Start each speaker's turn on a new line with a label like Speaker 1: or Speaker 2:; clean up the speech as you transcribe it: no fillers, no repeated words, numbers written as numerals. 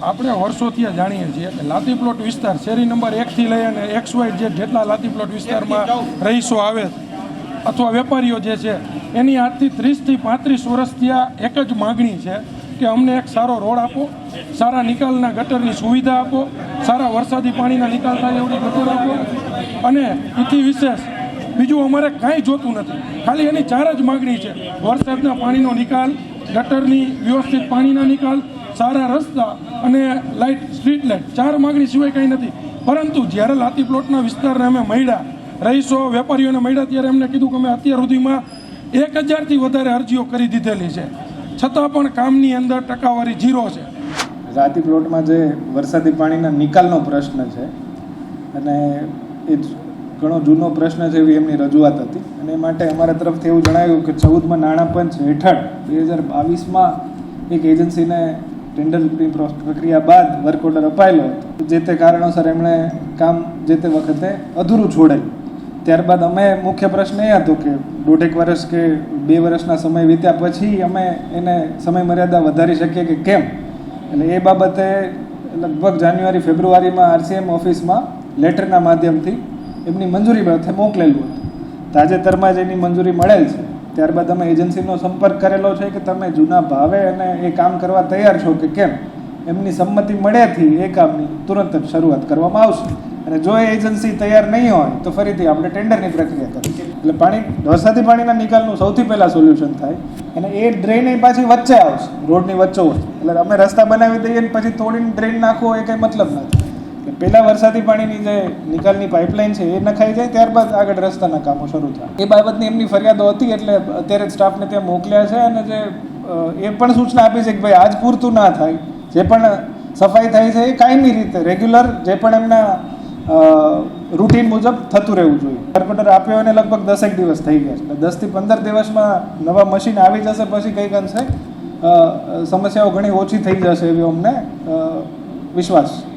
Speaker 1: આપણે વર્ષોથી જાણીએ છીએ કે લાતી પ્લોટ વિસ્તાર શેરી નંબર 1 થી લઈ અને XYZ જેટલા લાતી પ્લોટ વિસ્તારમાં રહીશો આવે અથવા વેપારીઓ જે છે એની આજથી 30 થી 35 વર્ષથી આ એક જ માગણી છે કે અમને એક સારો રોડ આપો, સારા નિકાલના ગટરની સુવિધા આપો, સારા વરસાદી પાણીના નિકાલ થાય એવડી ગટર આપો, અને એથી વિશેષ બીજું અમારે કાંઈ જોતું નથી. ખાલી એની 4 જ માગણી છે: વરસાદના પાણીનો નિકાલ, ગટરની વ્યવસ્થિત પાણીના નિકાલ, સારા રસ્તા અને લાઇટ, સ્ટ્રીટ લાઇટ. 4 માગણી સિવાય કંઈ નથી. પરંતુ જ્યારે લાતી પ્લોટના વિસ્તારને અમે મળ્યા, રહીશો વેપારીઓને મળ્યા, ત્યારે એમને કીધું કે અમે અત્યાર સુધીમાં 1000થી વધારે અરજીઓ કરી દીધેલી છે, છતાં પણ કામની અંદર ટકાવારી 0 છે.
Speaker 2: લાતી પ્લોટમાં જે વરસાદી પાણીના નિકાલનો પ્રશ્ન છે અને એ ઘણો જૂનો પ્રશ્ન છે એવી એમની રજૂઆત હતી, અને એ માટે અમારા તરફથી એવું જણાવ્યું કે 14માં નાણાં પંચ હેઠળ 2022માં એક એજન્સીને ટેન્ડરની પ્રક્રિયા બાદ વર્ક ઓર્ડર અપાયેલો હતો. જે તે કારણોસર એમણે કામ જે તે વખતે અધૂરું છોડાયું. ત્યારબાદ અમે મુખ્ય પ્રશ્ન એ હતો કે 1.5 વર્ષ કે 2 વર્ષના સમય વીત્યા પછી અમે એને સમય મર્યાદા વધારી શકીએ કે કેમ. એટલે એ બાબતે લગભગ જાન્યુઆરી ફેબ્રુઆરીમાં RCM ઓફિસમાં લેટરના માધ્યમથી એમની મંજૂરી માટે મોકલેલું હતું. તાજેતરમાં જ એની મંજૂરી મળેલ છે. ત્યારબાદ અમે એજન્સીનો સંપર્ક કરેલો છે કે તમે જૂના ભાવે અને એ કામ કરવા તૈયાર છો કે કેમ. એમની સંમતિ મળ્યાથી એ કામની તુરંત જ શરૂઆત કરવામાં આવશે, અને જો એ એજન્સી તૈયાર નહીં હોય તો ફરીથી આપણે ટેન્ડરની પ્રક્રિયા કરીએ. એટલે વરસાદી પાણીના નિકાલનું સૌથી પહેલાં સોલ્યુશન થાય, અને એ ડ્રેન એ પાછી વચ્ચે આવશે, રોડની વચ્ચોવચ્ચ. એટલે અમે રસ્તા બનાવી દઈએ ને પછી તોડીને ડ્રેન નાખવો એ કંઈ મતલબ નથી. એટલે પહેલાં વરસાદી પાણીની જે નિકાલની પાઇપલાઇન છે એ નખાઈ જાય, ત્યારબાદ આગળ રસ્તાના કામો શરૂ થાય. એ બાબતની એમની ફરિયાદો હતી, એટલે અત્યારે જ સ્ટાફને ત્યાં મોકલ્યા છે, અને જે એ પણ સૂચના આપી છે કે ભાઈ આજ પૂરતું ના થાય, જે પણ સફાઈ થાય છે એ કાયમી રીતે રેગ્યુલર જે પણ એમના રૂટીન મુજબ થતું રહેવું જોઈએ. વર્ક ઓર્ડર આપ્યો અને લગભગ 10 દિવસ થઈ ગયા છે. 10 થી 15 દિવસમાં નવા મશીન આવી જશે, પછી કંઈક અંશે સમસ્યાઓ ઘણી ઓછી થઈ જશે એવી અમને વિશ્વાસ છે.